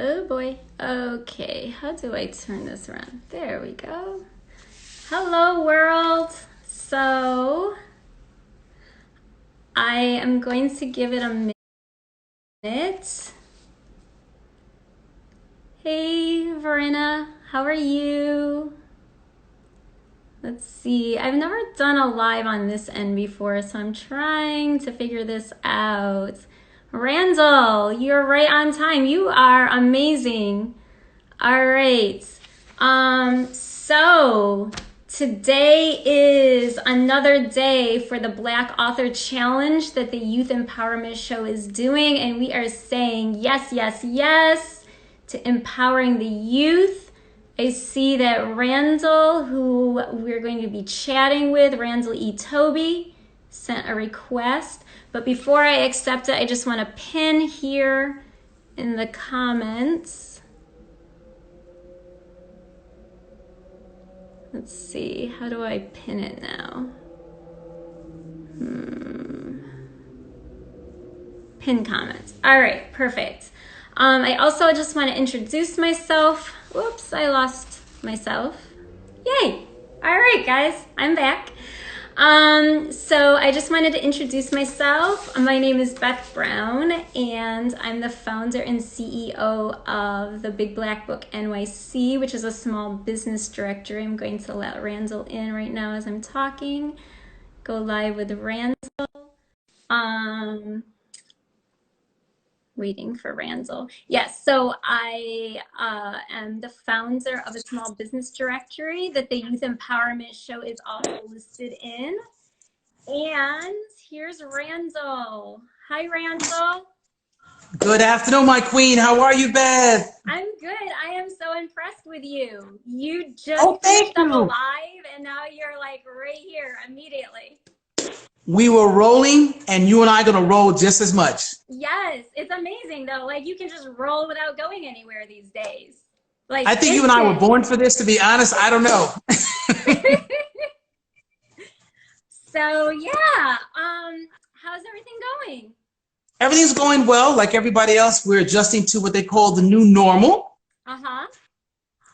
Oh boy. Okay, how do I turn this around? There we go. Hello, world. So, I am going to give it a minute. Hey, Verena, how are you? Let's see. I've never done a live on this end before, so I'm trying to figure this out. Randall, you're right on time. You are amazing. All right. So today is another day for the Black Author Challenge that the Youth Empowerment Show is doing, and we are saying yes, yes, yes to empowering the youth. I see that Randall, who we're going to be chatting with, Randall E. Toby, sent a request. But before I accept it, I just want to pin here in the comments. Let's see, how do I pin it now? Pin comments. All right, perfect. I also just want to introduce myself. Whoops, I lost myself. Yay! All right, guys, I'm back. So I just wanted to introduce myself. My name is Beth Brown, and I'm the founder and CEO of the Big Black Book NYC, which is a small business directory. I'm going to let Randall in right now as I'm talking. Go live with Randall. Waiting for Randall. Yes, so I am the founder of a small business directory that the Youth Empowerment Show is also listed in. And here's Randall. Hi, Randall. Good afternoon, my queen. How are you, Beth? I'm good. I am so impressed with you. You just finished up a live, and now you're like right here immediately. We were rolling, and you and I are going to roll just as much. Yes, it's amazing, though. Like, you can just roll without going anywhere these days. Like, I think you and I were born for this, to be honest. I don't know. So, yeah. How's everything going? Everything's going well. Like everybody else, we're adjusting to what they call the new normal. Uh-huh.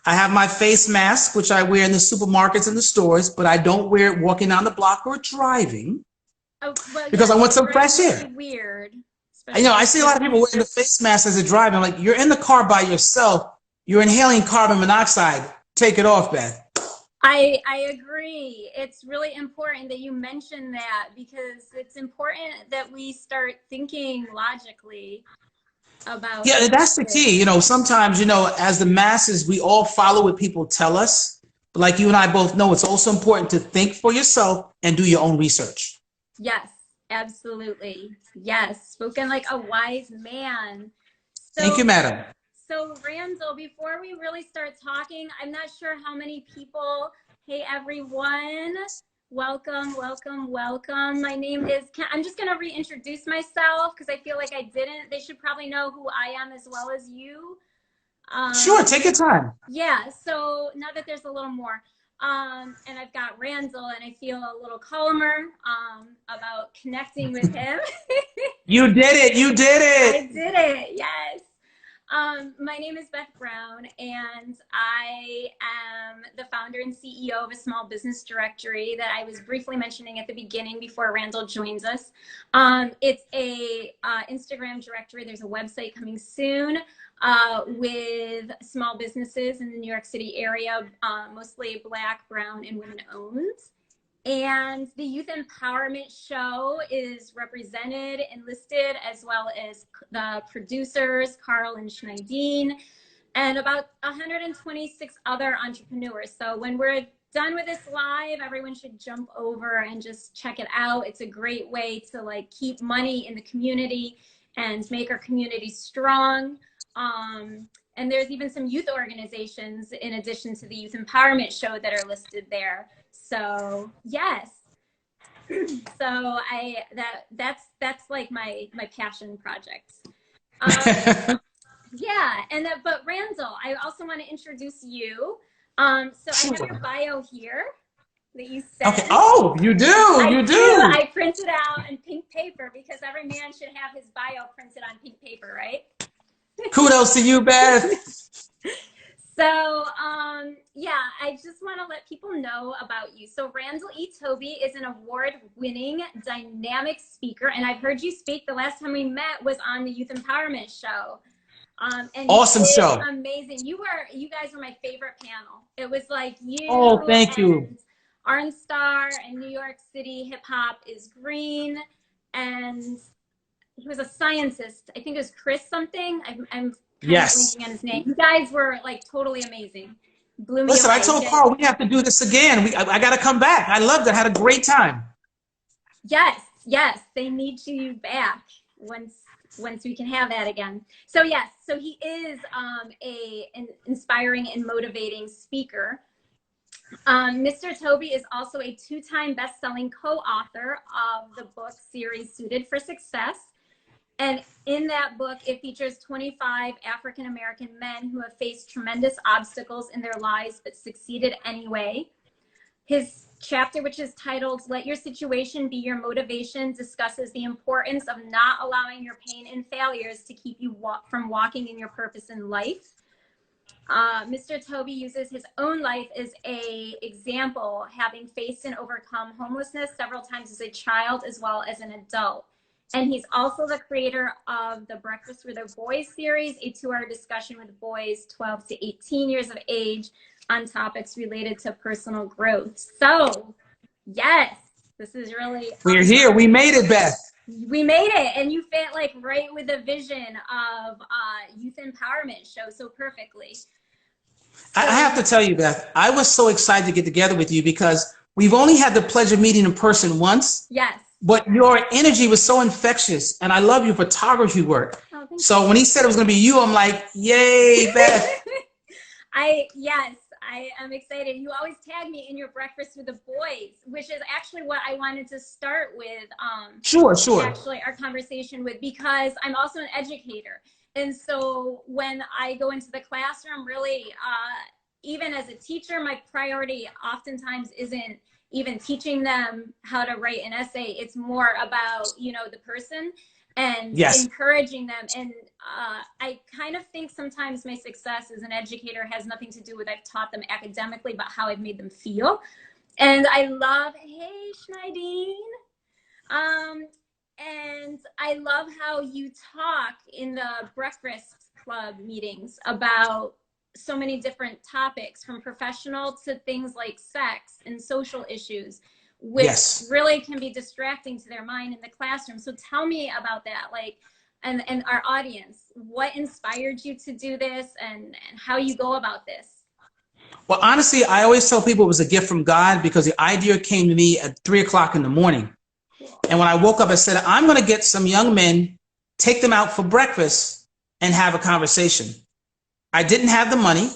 I have my face mask, which I wear in the supermarkets and the stores, but I don't wear it walking down the block or driving. Oh, well, because I want some fresh air. Really weird. You know, I see a lot of people wearing the face mask as they're driving. Like, you're in the car by yourself. You're inhaling carbon monoxide. Take it off, Beth. I agree. It's really important that you mention that, because it's important that we start thinking logically about. Yeah, that's the key. You know, sometimes, you know, as the masses, we all follow what people tell us. But like you and I both know, it's also important to think for yourself and do your own research. Yes, absolutely. Yes, spoken like a wise man. So, thank you, madam. So, Randall, before we really start talking, I'm not sure how many people. Hey, everyone. Welcome, welcome, welcome. My name is, I'm just going to reintroduce myself because I feel like I didn't. They should probably know who I am as well as you. Sure, take your time. Yeah, so now that there's a little more. And I've got Randall, and I feel a little calmer about connecting with him. You did it. You did it. I did it. Yes. My name is Beth Brown, and I am the founder and CEO of a small business directory that I was briefly mentioning at the beginning before Randall joins us. It's a Instagram directory. There's a website coming soon with small businesses in the New York City area, mostly Black, Brown, and women-owned. And the Youth Empowerment Show is represented and listed, as well as the producers, Carl and Schneidine, and about 126 other entrepreneurs. So when we're done with this live, everyone should jump over and just check it out. It's a great way to like keep money in the community and make our community strong. And there's even some youth organizations in addition to the Youth Empowerment Show that are listed there. So yes, so that's like my passion project. Yeah, and but Randall, I also want to introduce you. So sure. I have your bio here that you sent. Okay. Oh, you do. I printed out on pink paper because every man should have his bio printed on pink paper, right? Kudos to you, Beth. So, yeah, I just want to let people know about you. So, Randall E. Toby is an award-winning dynamic speaker, and I've heard you speak. The last time we met was on the Youth Empowerment Show, and you Awesome did show. amazing. You guys were my favorite panel. It was like Oh, you thank you. and Arnstar and New York City Hip Hop is Green, and he was a scientist. I think it was Chris something. I'm kind of Yes. blinking on his name. You guys were like totally amazing. Blew me Listen, away. I told Carl we have to do this again. I got to come back. I loved it. I had a great time. Yes, yes, they need you back once we can have that again. So yes, so he is an inspiring and motivating speaker. Mr. Toby is also a two-time best-selling co-author of the book series Suited for Success. And in that book, it features 25 African-American men who have faced tremendous obstacles in their lives but succeeded anyway. His chapter, which is titled Let Your Situation Be Your Motivation, discusses the importance of not allowing your pain and failures to keep you from walking in your purpose in life. Mr. Toby uses his own life as an example, having faced and overcome homelessness several times as a child as well as an adult. And he's also the creator of the Breakfast with the Boys series, a 2-hour discussion with boys 12 to 18 years of age on topics related to personal growth. So, yes, this is really We're here. We made it, Beth. We made it, and you fit like right with the vision of youth empowerment show so perfectly. I have to tell you, Beth, I was so excited to get together with you because we've only had the pleasure of meeting in person once. Yes. But your energy was so infectious, and I love your photography work. Oh, so when he said it was going to be you, I'm like, yay, Beth. Yes, I am excited. You always tag me in your Breakfast with the Boys, which is actually what I wanted to start with. Sure. Actually, our conversation with, because I'm also an educator. And so when I go into the classroom, really, even as a teacher, my priority oftentimes isn't even teaching them how to write an essay. It's more about, the person and encouraging them. And I kind of think sometimes my success as an educator has nothing to do with I've taught them academically, but how I've made them feel. And I love, hey, Schneidine. And I love how you talk in the Breakfast Club meetings about so many different topics, from professional to things like sex and social issues, which really can be distracting to their mind in the classroom. So tell me about that, like, and our audience, what inspired you to do this and how you go about this? Well, honestly, I always tell people it was a gift from God because the idea came to me at 3 o'clock in the morning. And when I woke up, I said, I'm going to get some young men, take them out for breakfast and have a conversation. I didn't have the money,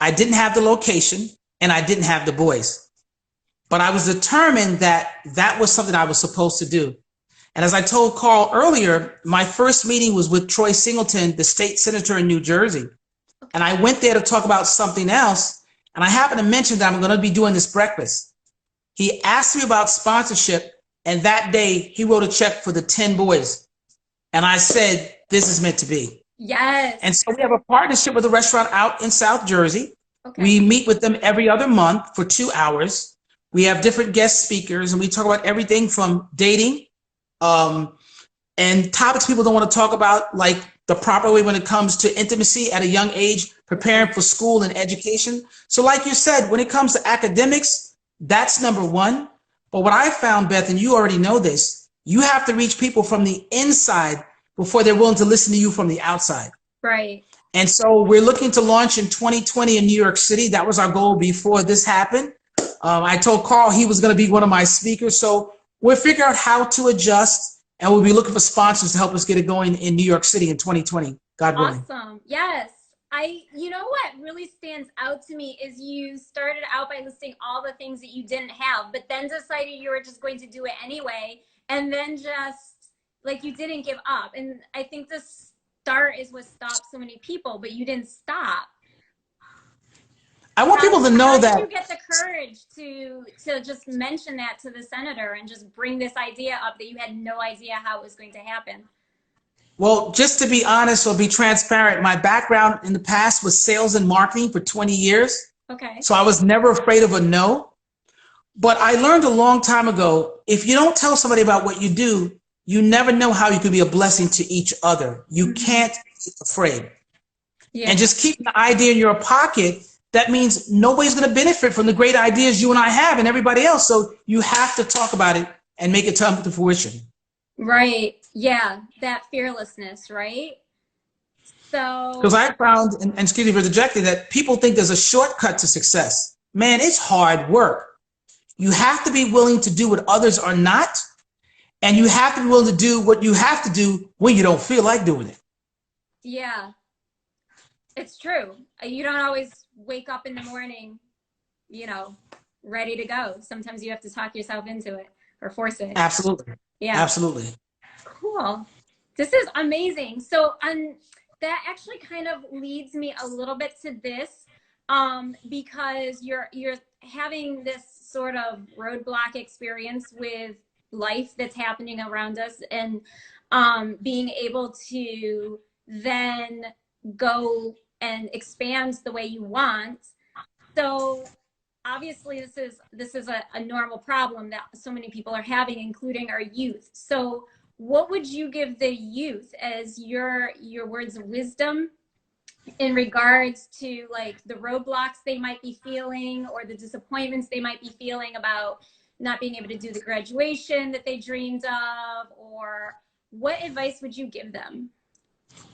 I didn't have the location, and I didn't have the boys. But I was determined that that was something I was supposed to do. And as I told Carl earlier, my first meeting was with Troy Singleton, the state senator in New Jersey. And I went there to talk about something else. And I happened to mention that I'm going to be doing this breakfast. He asked me about sponsorship. And that day he wrote a check for the 10 boys. And I said, this is meant to be. Yes. And so we have a partnership with a restaurant out in South Jersey. Okay. We meet with them every other month for 2 hours. We have different guest speakers and we talk about everything from dating and topics people don't want to talk about, like the proper way when it comes to intimacy at a young age, preparing for school and education. So like you said, when it comes to academics, that's number one. But what I found, Beth, and you already know this, you have to reach people from the inside before they're willing to listen to you from the outside. Right. And so we're looking to launch in 2020 in New York City. That was our goal before this happened. I told Carl he was going to be one of my speakers. So we'll figure out how to adjust, and we'll be looking for sponsors to help us get it going in New York City in 2020. God willing. Awesome. Yes. You know what really stands out to me is you started out by listing all the things that you didn't have, but then decided you were just going to do it anyway. And then just like you didn't give up. And I think the start is what stops so many people, but you didn't stop. I want people to know that. How did you get the courage to just mention that to the senator and just bring this idea up that you had no idea how it was going to happen? Well, just to be honest or be transparent, my background in the past was sales and marketing for 20 years. Okay. So I was never afraid of a no. But I learned a long time ago, if you don't tell somebody about what you do, you never know how you can be a blessing to each other. You can't be afraid. Yeah. And just keeping the idea in your pocket, that means nobody's going to benefit from the great ideas you and I have and everybody else. So you have to talk about it and make it come to fruition. Right. Yeah. That fearlessness, right? So, Because I found, and excuse me for interjecting, that people think there's a shortcut to success. Man, it's hard work. You have to be willing to do what others are not, and you have to be willing to do what you have to do when you don't feel like doing it. yeah, it's true. You don't always wake up in the morning, you know, ready to go. Sometimes you have to talk yourself into it or force it. Absolutely. Yeah. Absolutely. Cool. This is amazing. So that actually kind of leads me a little bit to this, because you're having this sort of roadblock experience with life that's happening around us, and being able to then go and expand the way you want. So obviously this is a normal problem that so many people are having, including our youth. So what would you give the youth as your words of wisdom in regards to like the roadblocks they might be feeling or the disappointments they might be feeling about not being able to do the graduation that they dreamed of? Or what advice would you give them?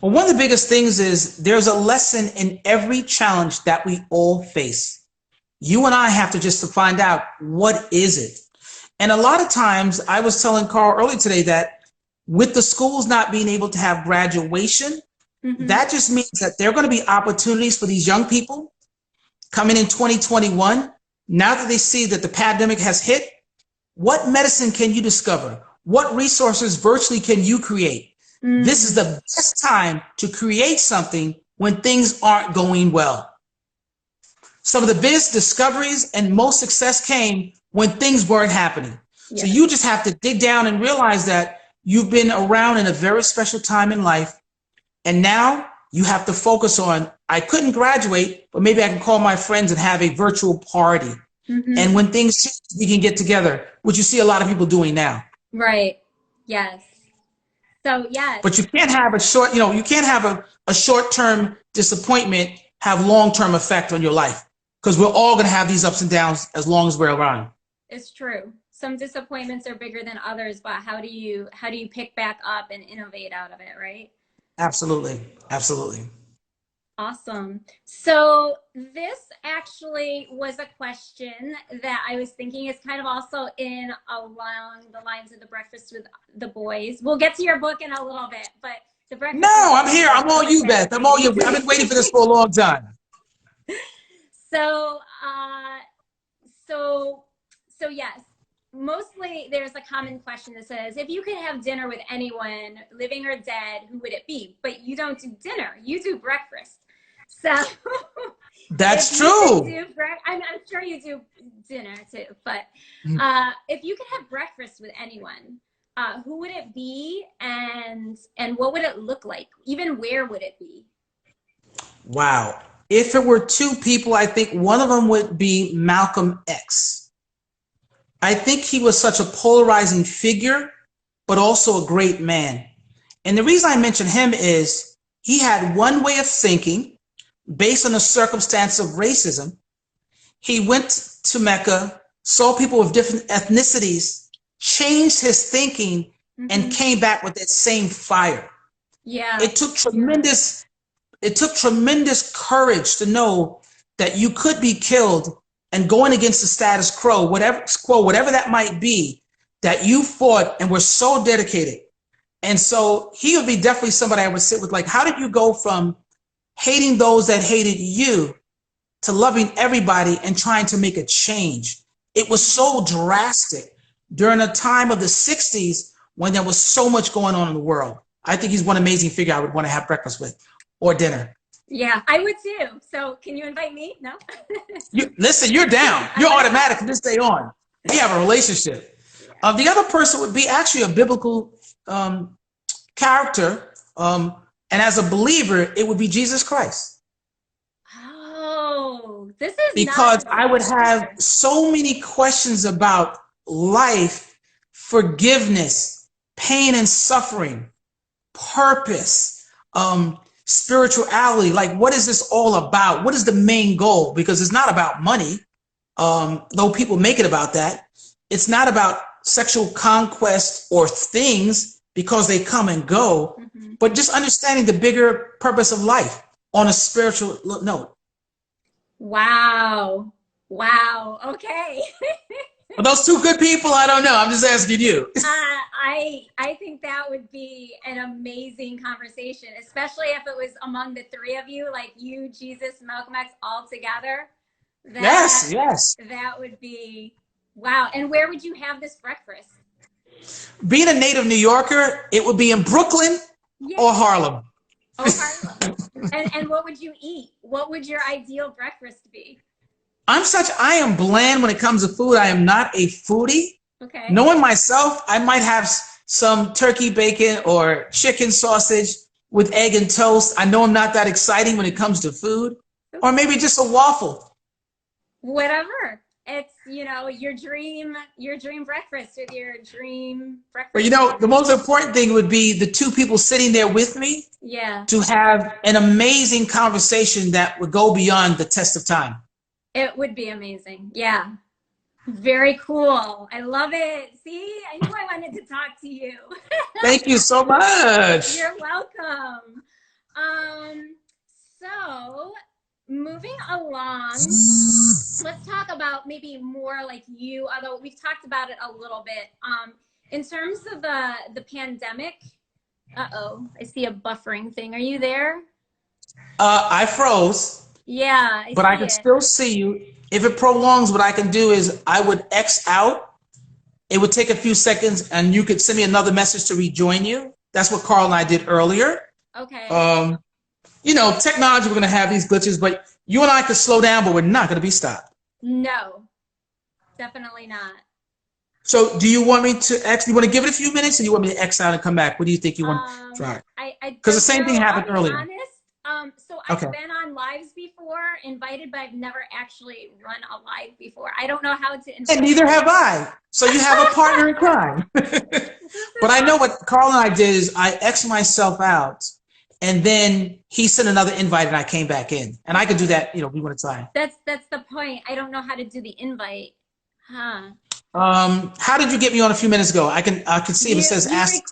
Well, one of the biggest things is there's a lesson in every challenge that we all face. You and I have to just to find out, what is it? And a lot of times, I was telling Carl earlier today that with the schools not being able to have graduation, that just means that there are going to be opportunities for these young people coming in 2021. Now that they see that the pandemic has hit, what medicine can you discover? What resources virtually can you create? This is the best time to create something when things aren't going well. Some of the biggest discoveries and most success came when things weren't happening. Yes. So you just have to dig down and realize that you've been around in a very special time in life. And now you have to focus on, I couldn't graduate, but maybe I can call my friends and have a virtual party. And when things change, we can get together, which you see a lot of people doing now. Right. Yes. So, yes. But you can't have you can't have a short-term disappointment have long-term effect on your life, because we're all going to have these ups and downs as long as we're around. It's true. Some disappointments are bigger than others, but how do you pick back up and innovate out of it, right? Absolutely. Absolutely. Awesome. So this actually was a question that I was thinking is kind of also in along the lines of the Breakfast with the Boys. We'll get to your book in a little bit, but the Breakfast. No, I'm here. I'm all you, Beth. I'm all you. I've been waiting for this for a long time. So yes. Mostly there's a common question that says, if you could have dinner with anyone, living or dead, who would it be? But you don't do dinner, you do breakfast. So that's true. I'm sure you do dinner too, but if you could have breakfast with anyone, who would it be, and what would it look like? Even where would it be? Wow. If it were two people, I think one of them would be Malcolm X. I think he was such a polarizing figure, but also a great man. And the reason I mention him is he had one way of thinking based on the circumstance of racism. He went to Mecca, saw people with different ethnicities, changed his thinking, and came back with that same fire. Yeah. It took tremendous courage to know that you could be killed and going against the status quo, whatever that might be, that you fought and were so dedicated. And so he would be definitely somebody I would sit with. Like, how did you go from hating those that hated you to loving everybody and trying to make a change? It was so drastic during a time of the 60s when there was so much going on in the world. I think he's one amazing figure I would want to have breakfast with or dinner. Yeah, I would too. So can you invite me? No? Listen, you're down. You're automatic from this day on. We have a relationship. The other person would be actually a biblical character, And as a believer, it would be Jesus Christ. Oh, this is because I would have so many questions about life, forgiveness, pain and suffering, purpose, spirituality. Like, what is this all about? What is the main goal? Because it's not about money, though people make it about that. It's not about sexual conquest or things because they come and go, but just understanding the bigger purpose of life on a spiritual note. Wow. Wow. Okay. Are those two good people? I don't know. I'm just asking you. I think that would be an amazing conversation, especially if it was among the three of you, like you, Jesus, Malcolm X, all together. Yes, yes. That would be, wow. And where would you have this breakfast? Being a native New Yorker, it would be in Brooklyn or Harlem. Oh, Harlem. And what would you eat? What would your ideal breakfast be? I am bland when it comes to food. I am not a foodie. Okay. Knowing myself, I might have some turkey bacon or chicken sausage with egg and toast. I know I'm not that exciting when it comes to food. Or maybe just a waffle. Whatever. It's, you know, your dream breakfast with your dream breakfast. But you know, the most important thing would be the two people sitting there with me. Yeah. To have an amazing conversation that would go beyond the test of time. It would be amazing. Yeah. Very cool. I love it. See, I knew I wanted to talk to you. Thank you so much. You're welcome. So moving along, let's talk about maybe more like you, although we've talked about it a little bit. In terms of the pandemic, uh-oh, I see a buffering thing. Are you there? I froze. Yeah, but I can still see you. If it prolongs, what I can do is I would X out. It would take a few seconds, and you could send me another message to rejoin you. That's what Carl and I did earlier. Okay. You know, technology, we're going to have these glitches, but you and I could slow down, but we're not going to be stopped. No, definitely not. So do you want me to X? You want to give it a few minutes, or you want me to X out and come back? What do you think you want to try? Because the same thing happened earlier. Honest. So I've been on lives before, invited, but I've never actually run a live before. I don't know how to invite. And neither have I. So you have a partner in crime. But I know what Carl and I did is I X'd myself out, and then he sent another invite, and I came back in. And I could do that, you know, we want to try. That's the point. I don't know how to do the invite. Huh. How did you get me on a few minutes ago? I can see if it says ask.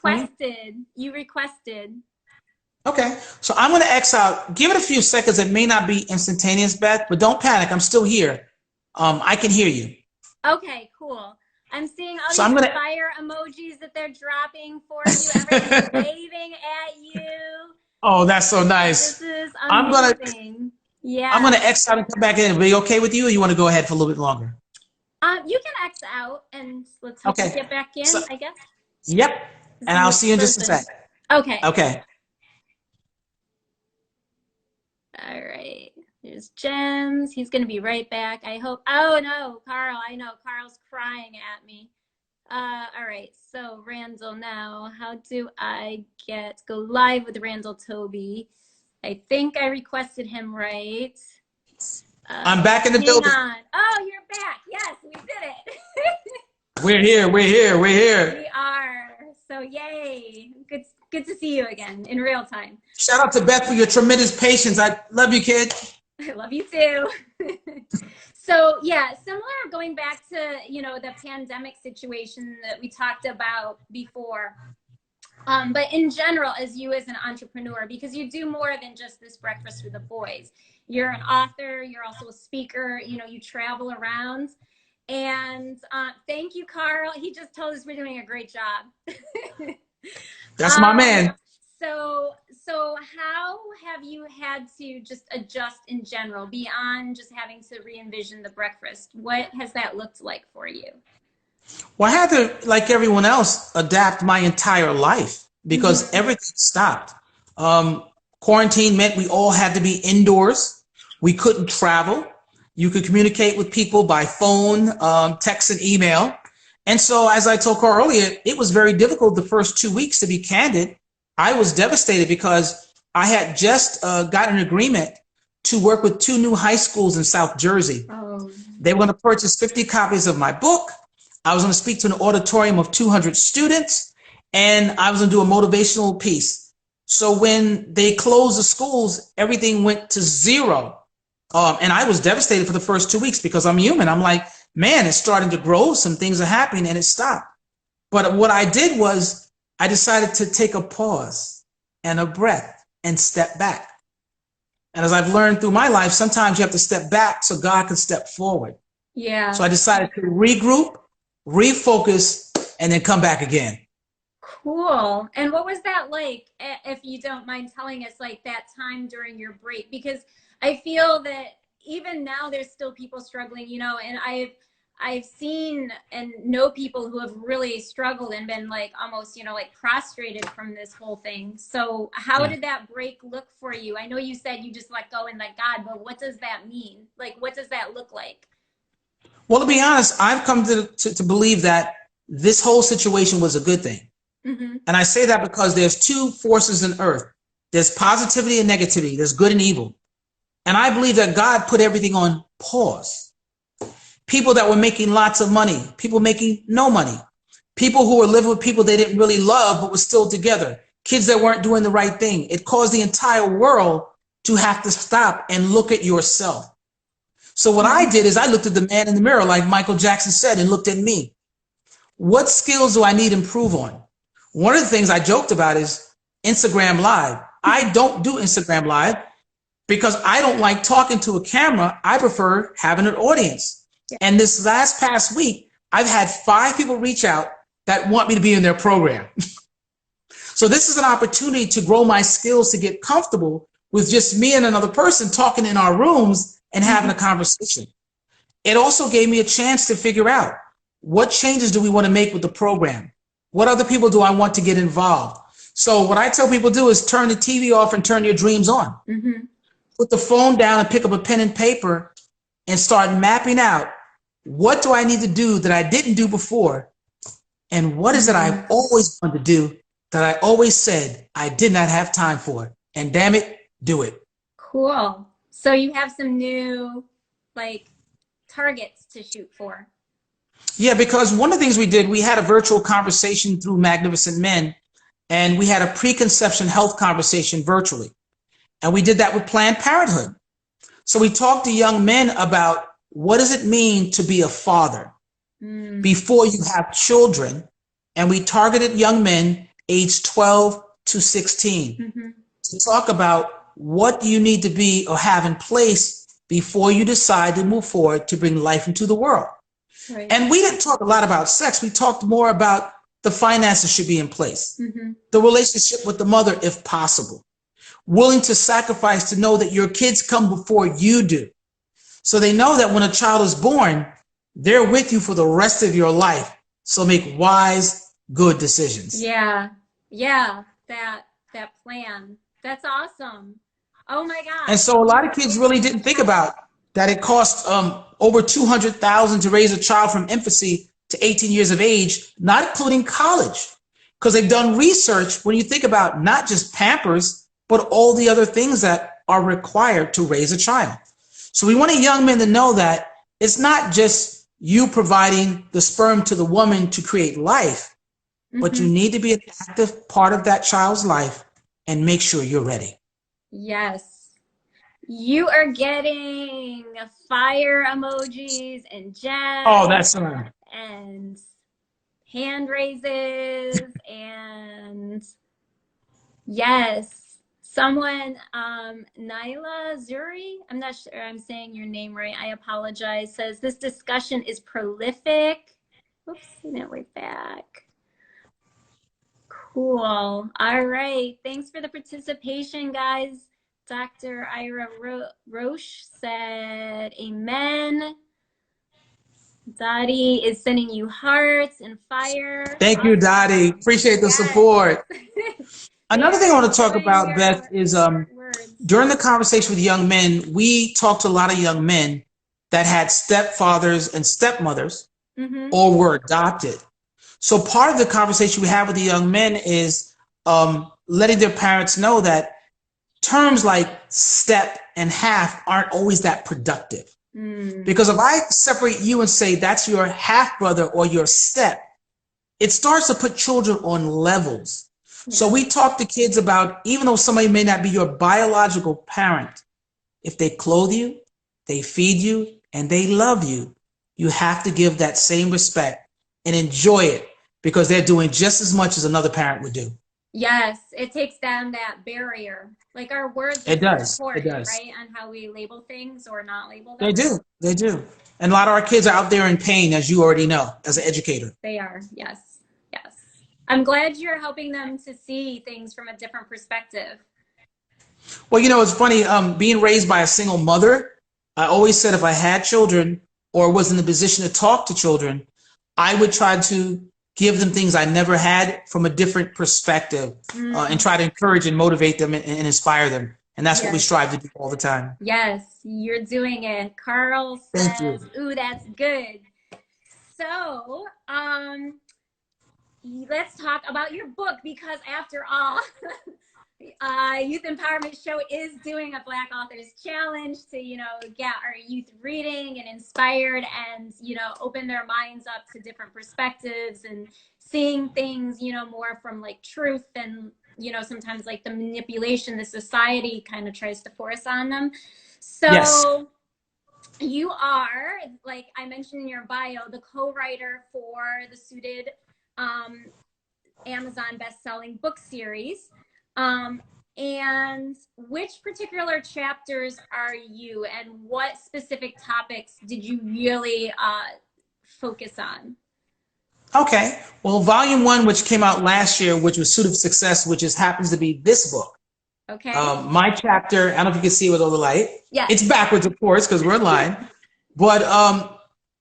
You requested. Okay, so I'm going to X out. Give it a few seconds. It may not be instantaneous, Beth, but don't panic. I'm still here. I can hear you. Okay, cool. I'm seeing all these fire emojis that they're dropping for you. Everyone's waving at you. Oh, that's so nice. This is amazing. I'm gonna X out and come back in. Are we okay with you, or you want to go ahead for a little bit longer? You can X out and let's hope you get back in, I guess. Yep. And I'll see you in just a sec. Okay. Okay. All right. There's Jens. He's going to be right back. I hope. Oh, no, Carl. I know. Carl's crying at me. All right. So, Randall, now, how do I go live with Randall Toby? I think I requested him, right? I'm back in the building. Oh, you're back. Yes, we did it. We're here. We are. So, yay. Good to see you again in real time. Shout out to Beth for your tremendous patience. I love you, kid. I love you too. So yeah, similar, going back to, you know, the pandemic situation that we talked about before. But in general, as an entrepreneur, because you do more than just this breakfast with the boys. You're an author, you're also a speaker, you know, you travel around. And thank you, Carl. He just told us we're doing a great job. That's my man. So how have you had to just adjust in general beyond just having to re-envision the breakfast? What has that looked like for you? Well, I had to, like everyone else, adapt my entire life because everything stopped. Quarantine meant we all had to be indoors. We couldn't travel. You could communicate with people by phone, text, and email. And so, as I told Carl earlier, it was very difficult the first 2 weeks, to be candid. I was devastated because I had just got an agreement to work with 2 new high schools in South Jersey. Oh. They were going to purchase 50 copies of my book. I was going to speak to an auditorium of 200 students, and I was going to do a motivational piece. So when they closed the schools, everything went to zero. And I was devastated for the first 2 weeks because I'm human. I'm like, man, it's starting to grow. Some things are happening, and it stopped. But what I did was I decided to take a pause and a breath and step back. And as I've learned through my life, sometimes you have to step back so God can step forward. Yeah. So I decided to regroup, refocus, and then come back again. Cool. And what was that like, if you don't mind telling us, like that time during your break? Because I feel that even now there's still people struggling, you know, and I've seen and know people who have really struggled and been like almost, you know, like prostrated from this whole thing. So how did that break look for you? I know you said you just let go and let God, but what does that mean? Like, what does that look like? Well, to be honest, I've come to believe that this whole situation was a good thing. Mm-hmm. And I say that because there's 2 forces in earth. There's positivity and negativity. There's good and evil. And I believe that God put everything on pause. People that were making lots of money, people making no money, people who were living with people they didn't really love but were still together, kids that weren't doing the right thing. It caused the entire world to have to stop and look at yourself. So what I did is I looked at the man in the mirror, like Michael Jackson said, and looked at me. What skills do I need to improve on? One of the things I joked about is Instagram Live. I don't do Instagram Live because I don't like talking to a camera. I prefer having an audience. And this past week, I've had 5 people reach out that want me to be in their program. So this is an opportunity to grow my skills, to get comfortable with just me and another person talking in our rooms and having a conversation. It also gave me a chance to figure out what changes do we want to make with the program? What other people do I want to get involved? So what I tell people to do is turn the TV off and turn your dreams on. Mm-hmm. Put the phone down and pick up a pen and paper and start mapping out, what do I need to do that I didn't do before? And what is it I've always wanted to do that I always said I did not have time for? And damn it, do it. Cool. So you have some new like targets to shoot for. Yeah, because one of the things we did, we had a virtual conversation through Magnificent Men, and we had a preconception health conversation virtually. And we did that with Planned Parenthood. So we talked to young men about what does it mean to be a father before you have children? And we targeted young men aged 12 to 16 to talk about what do you need to be or have in place before you decide to move forward to bring life into the world. Right. And we didn't talk a lot about sex. We talked more about the finances should be in place, the relationship with the mother if possible, willing to sacrifice to know that your kids come before you do. So they know that when a child is born, they're with you for the rest of your life. So make wise, good decisions. Yeah. Yeah. That plan. That's awesome. Oh my God. And so a lot of kids really didn't think about that it costs over $200,000 to raise a child from infancy to 18 years of age, not including college, because they've done research when you think about not just Pampers, but all the other things that are required to raise a child. So we want a young man to know that it's not just you providing the sperm to the woman to create life, but you need to be an active part of that child's life and make sure you're ready. Yes. You are getting fire emojis and gems. Oh, that's right. And hand raises and yes. Someone, Nyla Zuri, I'm not sure I'm saying your name right. I apologize. Says this discussion is prolific. Oops, I didn't wait back. Cool. All right. Thanks for the participation, guys. Dr. Ira Roche said, amen. Dottie is sending you hearts and fire. Thank you, Dottie. Appreciate the support. Another thing I want to talk about, Beth, is during the conversation with young men, we talked to a lot of young men that had stepfathers and stepmothers or were adopted. So part of the conversation we have with the young men is letting their parents know that terms like step and half aren't always that productive. Because if I separate you and say that's your half brother or your step, it starts to put children on levels. So we talk to kids about, even though somebody may not be your biological parent, if they clothe you, they feed you, and they love you, you have to give that same respect and enjoy it, because they're doing just as much as another parent would do. Yes, it takes down that barrier. Like our words are It so does. It important, does. right? On how we label things or not label They them. do. They do. And a lot of our kids are out there in pain, as you already know, as an educator. They are. Yes. Yes. I'm glad you're helping them to see things from a different perspective. Well, it's funny. Being raised by a single mother, I always said if I had children or was in the position to talk to children, I would try to give them things I never had from a different perspective, and try to encourage and motivate them and inspire them. And that's what we strive to do all the time. Yes, you're doing it. Carl Thank you. says, "Ooh, that's good." So, let's talk about your book, because after all, Youth Empowerment Show is doing a Black Authors Challenge to, get our youth reading and inspired and, open their minds up to different perspectives and seeing things, more from like truth and, sometimes like the manipulation the society kind of tries to force on them. So Yes. you are, like I mentioned in your bio, the co-writer for the Suited Amazon best-selling book series. And which particular chapters are you, and what specific topics did you really focus on? Okay. Well, volume 1, which came out last year, which was Suit of Success, which happens to be this book. Okay. My chapter, I don't know if you can see with all the light. Yeah. It's backwards, of course, because we're in line. But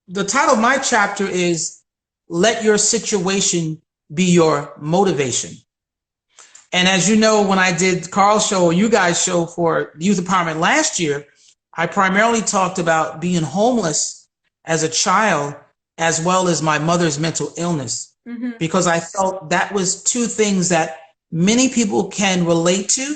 the title of my chapter is Let Your Situation Be Your Motivation. And as you know, when I did Carl's show, or you guys' show for Youth Empowerment last year, I primarily talked about being homeless as a child, as well as my mother's mental illness, because I felt that was two things that many people can relate to,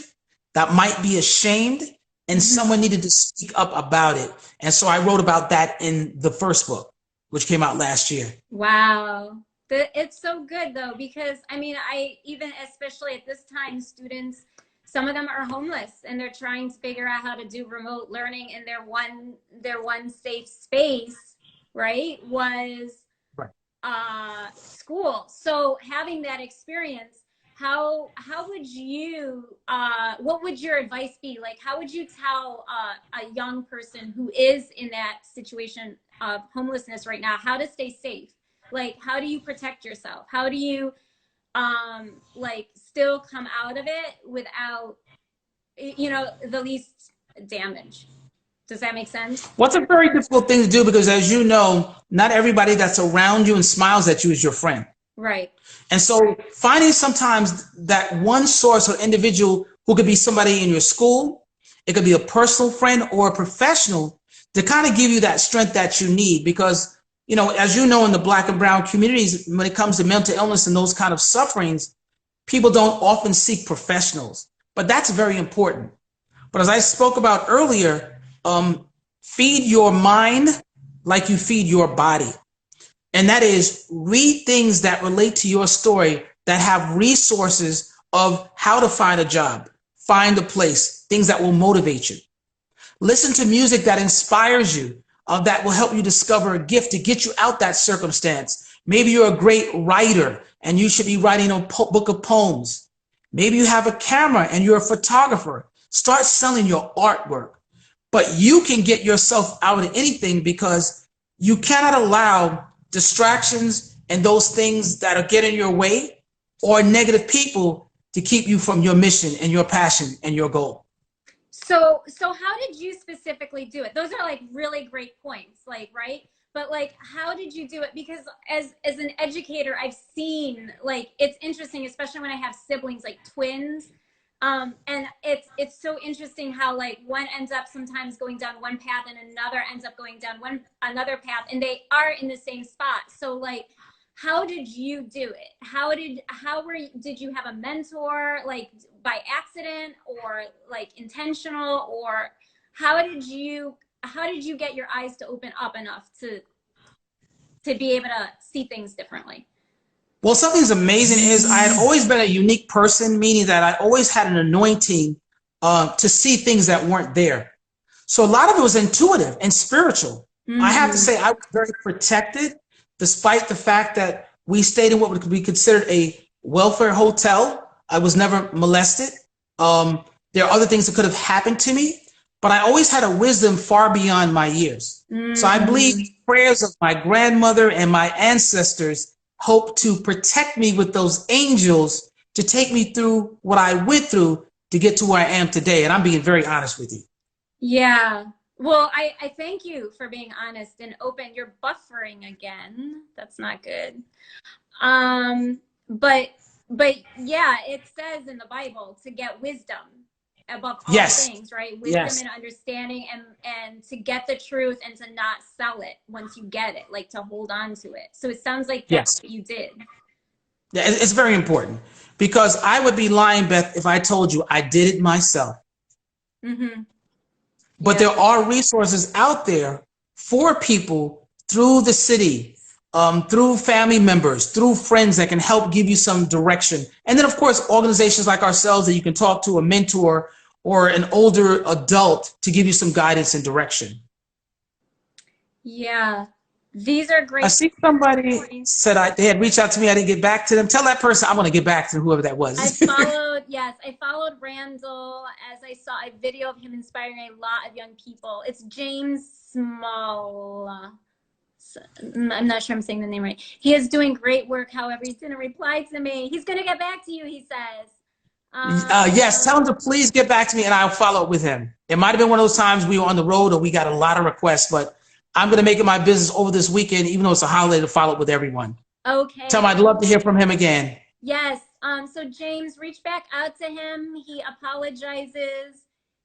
that might be ashamed, and someone needed to speak up about it. And so I wrote about that in the first book, which came out last year. Wow. It's so good though, because I even, especially at this time, students, some of them are homeless and they're trying to figure out how to do remote learning, and their one safe space, right, was school. So having that experience, how would you, what would your advice be? Like, how would you tell a young person who is in that situation of homelessness right now how to stay safe? Like, how do you protect yourself? How do you still come out of it without, the least damage? Does that make sense? What's a very difficult thing to do, because as you know, not everybody that's around you and smiles at you is your friend. Right. And so finding sometimes that one source or individual, who could be somebody in your school, it could be a personal friend or a professional, to kind of give you that strength that you need. Because, as you know, in the Black and brown communities, when it comes to mental illness and those kind of sufferings, people don't often seek professionals, but that's very important. But as I spoke about earlier, feed your mind like you feed your body. And that is, read things that relate to your story, that have resources of how to find a job, find a place, things that will motivate you. Listen to music that inspires you, that will help you discover a gift to get you out that circumstance. Maybe you're a great writer and you should be writing a book of poems. Maybe you have a camera and you're a photographer. Start selling your artwork. But you can get yourself out of anything, because you cannot allow distractions and those things that are getting your way, or negative people, to keep you from your mission and your passion and your goal. So how did you specifically do it? Those are like really great points, right? But how did you do it? Because as an educator, I've seen, it's interesting, especially when I have siblings, like twins. And it's so interesting how one ends up sometimes going down one path and another ends up going down another path, and they are in the same spot. So how did you do it? Did you have a mentor, like by accident or like intentional, or how did you get your eyes to open up enough to be able to see things differently? Well, something's amazing is I had always been a unique person, meaning that I always had an anointing to see things that weren't there. So a lot of it was intuitive and spiritual. I have to say I was very protected, despite the fact that we stayed in what would be considered a welfare hotel. I was never molested. There are other things that could have happened to me, but I always had a wisdom far beyond my years. So I believe the prayers of my grandmother and my ancestors hope to protect me with those angels to take me through what I went through to get to where I am today. And I'm being very honest with you. Yeah. Well, I thank you for being honest and open. You're buffering again. That's not good. But yeah, it says in the Bible to get wisdom above all things, right? Wisdom and understanding, and to get the truth and to not sell it once you get it, like to hold on to it. So it sounds like that's what you did. Yeah, it's very important, because I would be lying, Beth, if I told you I did it myself. But there are resources out there for people through the city, through family members, through friends that can help give you some direction. And then, of course, organizations like ourselves that you can talk to, a mentor or an older adult to give you some guidance and direction. Yeah, these are great. I see somebody said they had reached out to me. I didn't get back to them. Tell that person I'm going to get back to whoever that was. I followed Randall, as I saw a video of him inspiring a lot of young people. It's James Small. I'm not sure I'm saying the name right. He is doing great work. However, he's going to reply to me. He's going to get back to you, he says. Yes, tell him to please get back to me and I'll follow up with him. It might have been one of those times we were on the road or we got a lot of requests, but I'm going to make it my business over this weekend, even though it's a holiday, to follow up with everyone. Okay. Tell him I'd love to hear from him again. Yes. So James, reach back out to him. He apologizes.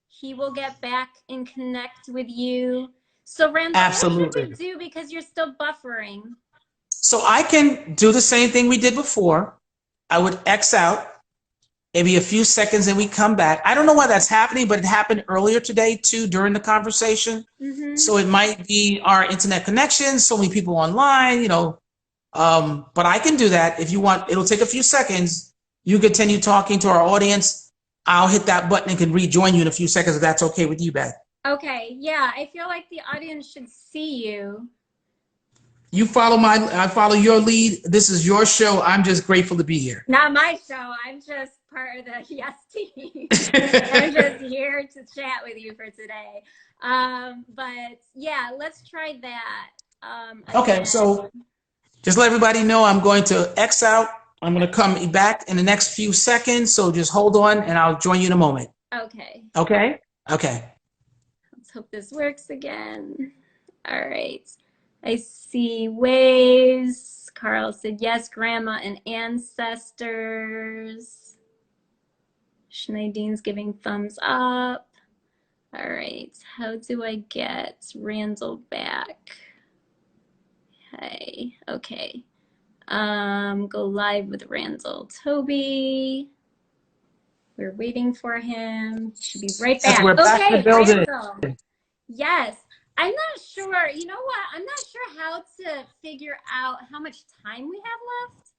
He will get back and connect with you. So Randall, what should we do, because you're still buffering? So I can do the same thing we did before. I would X out, maybe a few seconds, and we come back. I don't know why that's happening, but it happened earlier today too during the conversation. So it might be our internet connection, so many people online, you know. But I can do that if you want. It'll take a few seconds. You continue talking to our audience. I'll hit that button and can rejoin you in a few seconds if that's okay with you, Beth. Okay. Yeah, I feel like the audience should see you. You follow I follow your lead. This is your show. I'm just grateful to be here. Not my show. I'm just part of the Yes team. I'm just here to chat with you for today. But yeah, let's try that. Okay, so just let everybody know I'm going to X out. I'm going to come back in the next few seconds. So just hold on and I'll join you in a moment. Okay. Okay? Okay. Let's hope this works again. All right. I see waves. Carl said yes, grandma and ancestors. Schneidine's giving thumbs up. All right. How do I get Randall back? Okay. Go live with Randall. Toby. We're waiting for him. Should be right back. We're back in the building. Randall. Yes. I'm not sure. You know what? I'm not sure how to figure out how much time we have left.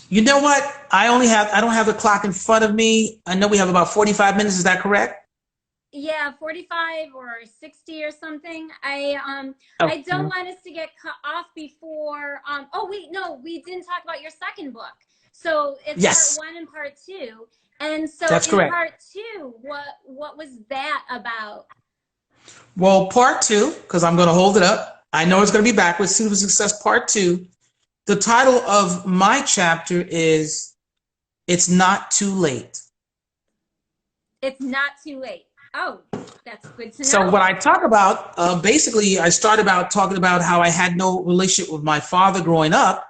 You know what? I don't have the clock in front of me. I know we have about 45 minutes. Is that correct? Yeah, 45 or 60 or something. I don't want us to get cut off before. Oh wait, no, we didn't talk about your second book. So it's part 1 and part 2. And so that's correct. Part 2, what was that about? Well, part 2, because I'm going to hold it up. I know it's going to be backwards. Super Success Part 2. The title of my chapter is "It's Not Too Late." It's not too late. Oh, that's good to know. So what I talk about, basically, I start about talking about how I had no relationship with my father growing up,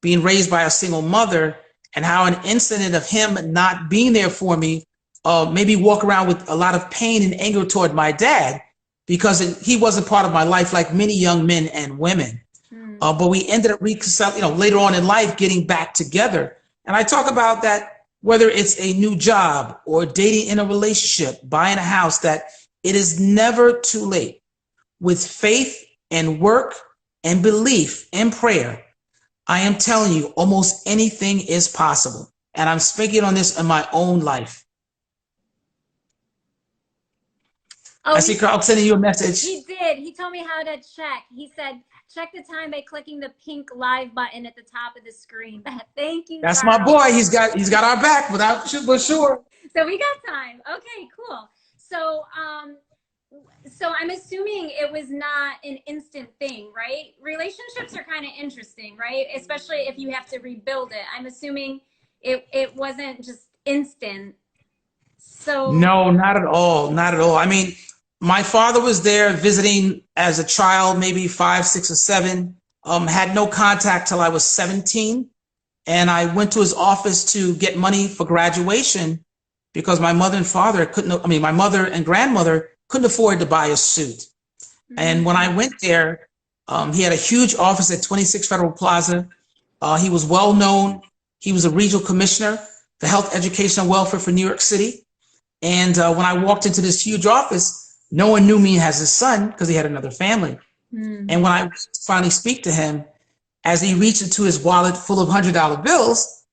being raised by a single mother, and how an incident of him not being there for me made me walk around with a lot of pain and anger toward my dad, because he wasn't part of my life like many young men and women. But we ended up later on in life getting back together. And I talk about that, whether it's a new job or dating in a relationship, buying a house, that it is never too late. With faith and work and belief and prayer, I am telling you, almost anything is possible. And I'm speaking on this in my own life. Oh, I see Carl sending you a message. He did. He told me how to check. He said, check the time by clicking the pink live button at the top of the screen. Thank you, That's Carl. my boy. He's got our back for sure. So we got time. Okay, cool. So I'm assuming it was not an instant thing, right? Relationships are kind of interesting, right? Especially if you have to rebuild it. I'm assuming it wasn't just instant. So no, not at all. Not at all. I mean, my father was there visiting as a child, maybe 5, 6, or 7. Had no contact till I was 17. And I went to his office to get money for graduation because my mother and grandmother couldn't afford to buy a suit. Mm-hmm. And when I went there, he had a huge office at 26 Federal Plaza. He was well known. He was a regional commissioner for health, education, and welfare for New York City. And when I walked into this huge office, no one knew me as his son because he had another family. Mm. And when I finally speak to him, as he reached into his wallet full of $100 bills,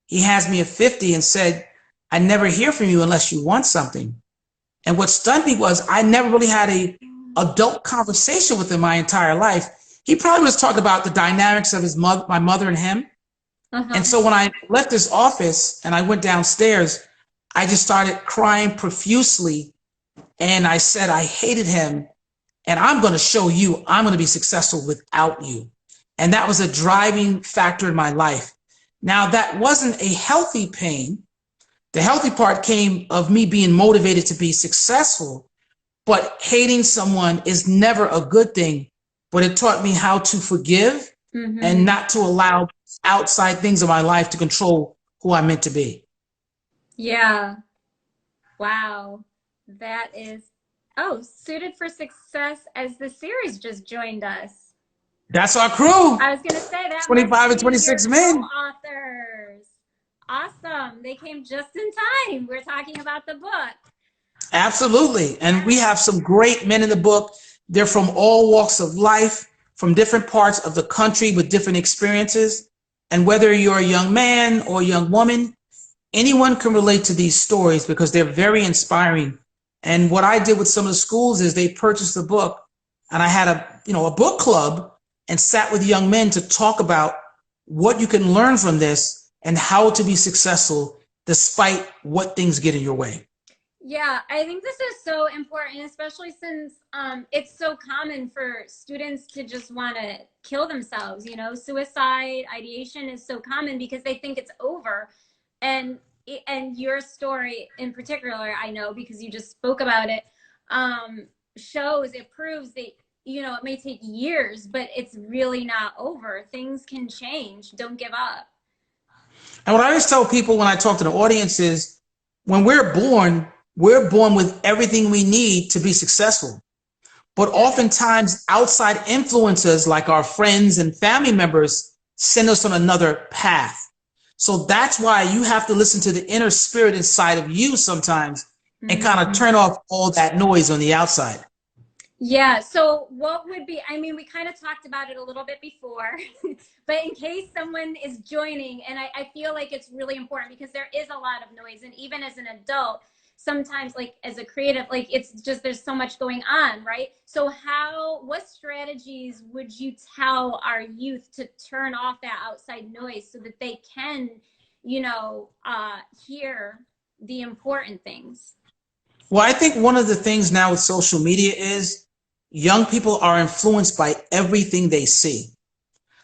he hands me a 50 and said, "I never hear from you unless you want something." And what stunned me was I never really had a adult conversation with him my entire life. He probably was talking about the dynamics of my mother and him. Uh-huh. And so when I left his office and I went downstairs, I just started crying profusely. And I said, I hated him. And I'm going to show you I'm going to be successful without you. And that was a driving factor in my life. Now, that wasn't a healthy pain. The healthy part came of me being motivated to be successful. But hating someone is never a good thing. But it taught me how to forgive and not to allow outside things in my life to control who I'm meant to be. Yeah. Wow. That is, Suited for Success as the series just joined us. That's our crew. I was going to say that. 25 and 26 men. Authors. Awesome. They came just in time. We're talking about the book. Absolutely. And we have some great men in the book. They're from all walks of life, from different parts of the country with different experiences. And whether you're a young man or a young woman, anyone can relate to these stories because they're very inspiring. And what I did with some of the schools is they purchased the book, and I had a book club and sat with young men to talk about what you can learn from this and how to be successful despite what things get in your way. Yeah, I think this is so important, especially since it's so common for students to just want to kill themselves. Suicide ideation is so common because they think it's over. And your story in particular, I know because you just spoke about it, proves that, it may take years, but it's really not over. Things can change. Don't give up. And what I always tell people when I talk to the audience is when we're born with everything we need to be successful. But oftentimes outside influences like our friends and family members send us on another path. So that's why you have to listen to the inner spirit inside of you sometimes and kind of turn off all that noise on the outside. Yeah. So what would be, we kind of talked about it a little bit before, but in case someone is joining, and I feel like it's really important because there is a lot of noise. And even as an adult, sometimes like as a creative, like it's just, there's so much going on, right? So what strategies would you tell our youth to turn off that outside noise so that they can, hear the important things? Well, I think one of the things now with social media is young people are influenced by everything they see.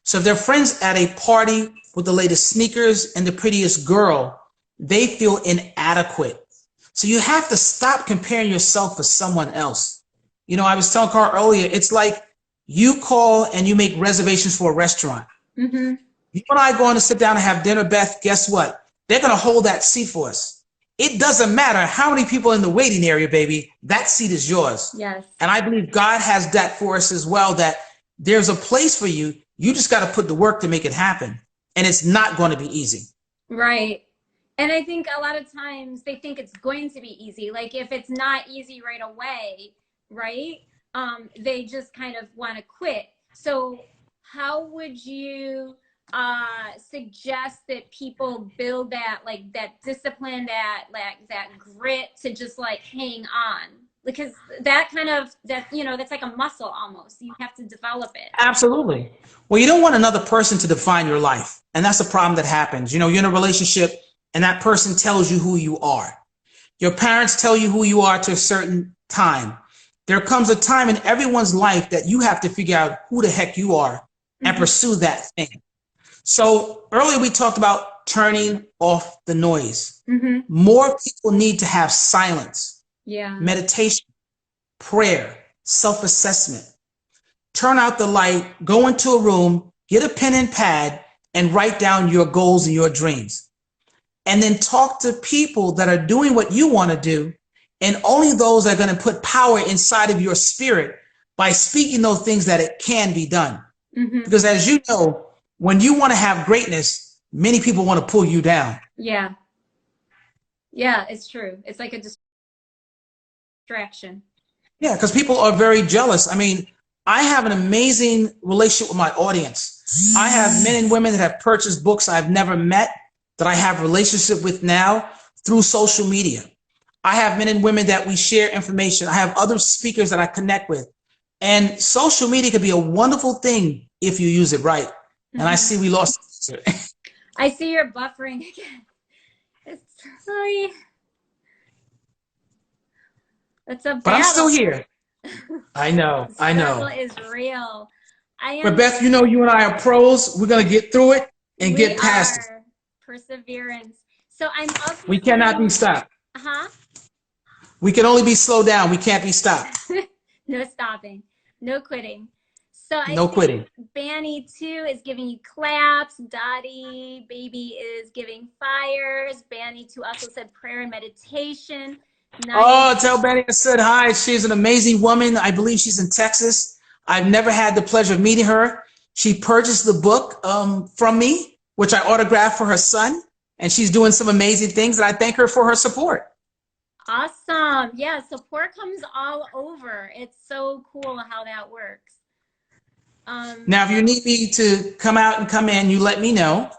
So if they're friends at a party with the latest sneakers and the prettiest girl, they feel inadequate. So you have to stop comparing yourself with someone else. I was telling Carl earlier, it's like you call and you make reservations for a restaurant. Mm-hmm. You and I going to sit down and have dinner, Beth, guess what? They're going to hold that seat for us. It doesn't matter how many people in the waiting area, baby, that seat is yours. Yes. And I believe God has that for us as well, that there's a place for you. You just got to put the work to make it happen. And it's not going to be easy. Right. And I think a lot of times they think it's going to be easy. Like if it's not easy right away, right? They just kind of want to quit. So how would you suggest that people build that, like that discipline, that grit to just like hang on? Because that kind of, that, you know, that's like a muscle almost. You have to develop it. Absolutely. Well, you don't want another person to define your life. And that's a problem that happens. You know, you're in a relationship and that person tells you who you are. Your parents tell you who you are to a certain time. There comes a time in everyone's life that you have to figure out who the heck you are and pursue that thing. So earlier we talked about turning off the noise. More people need to have silence, meditation, prayer, self-assessment. Turn out the light, go into a room, get a pen and pad, and write down your goals and your dreams. And then talk to people that are doing what you want to do, and only those are going to put power inside of your spirit by speaking those things that it can be done. Because as you know, when you want to have greatness, many people want to pull you down. Yeah. Yeah, it's true. It's like a distraction. Yeah, because people are very jealous. I mean, I have an amazing relationship with my audience. I have men and women that have purchased books I've never met, that I have a relationship with now through social media. I have men and women that we share information. I have other speakers that I connect with. And social media could be a wonderful thing if you use it right. And I see we lost it. I see you're buffering again. It's sorry. It's a battle. But I'm still here. I know. I know. The struggle is real. But Beth, you know, you and I are pros. We're going to get through it and get past it. Perseverance. So I'm also. We cannot be stopped. We can only be slowed down. We can't be stopped. No stopping. No quitting. So no quitting. Banny too is giving you claps. Dottie baby is giving fires. Banny too also said prayer and meditation. Oh, tell Banny I said hi. She's an amazing woman. I believe she's in Texas. I've never had the pleasure of meeting her. She purchased the book from me, which I autographed for her son, and she's doing some amazing things, and I thank her for her support. Awesome. Yeah, support comes all over. It's so cool how that works. Now, if you need me to come out and come in, you let me know.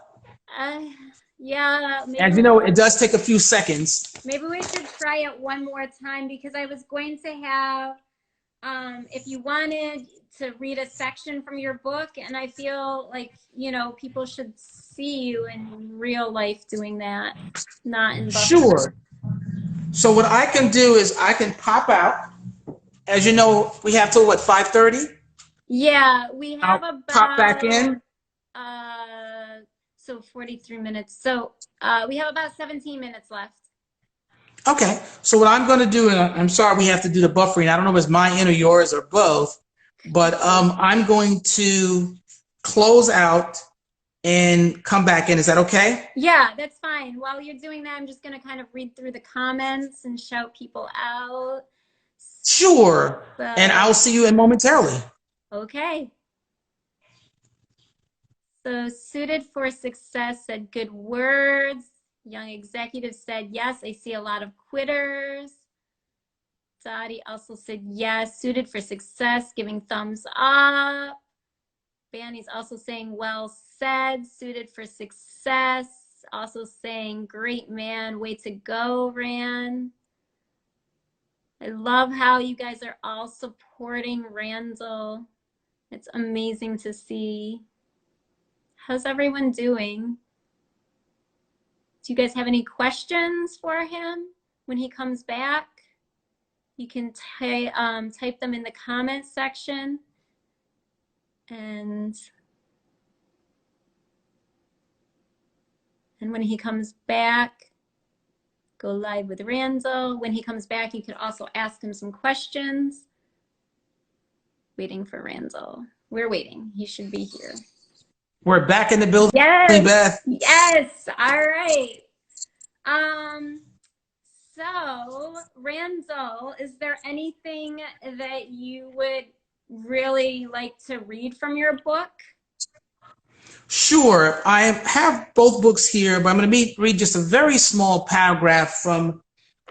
Yeah. As you know, it does take a few seconds. Maybe we should try it one more time, because I was going to have, if you wanted to read a section from your book, and I feel like, you know, people should see you in real life doing that, not in book. Sure. So what I can do is I can pop out. As you know, we have till what, 5:30? Yeah, we have about pop back in. So 43 minutes. So we have about 17 minutes left. Okay. So what I'm going to do, and I'm sorry we have to do the buffering. I don't know if it's my end or yours or both, but I'm going to close out and come back in. Is that okay? Yeah, that's fine. While you're doing that, I'm just going to kind of read through the comments and shout people out. Sure. So, and I'll see you in momentarily. Okay. So Suited for Success said good words. Young Executive said, yes, I see a lot of quitters. Dottie also said, yes, Suited for Success, giving thumbs up. Banny's also saying, well said, Suited for Success. Also saying, great man, way to go, Rand. I love how you guys are all supporting Randall. It's amazing to see. How's everyone doing? Do you guys have any questions for him when he comes back? You can type them in the comments section. And when he comes back, go live with Randall. When he comes back, you could also ask him some questions. Waiting for Randall. We're waiting. He should be here. We're back in the building, yes, Beth. Yes. All right. So Randall, is there anything that you would really like to read from your book? Sure. I have both books here, but I'm going to read just a very small paragraph from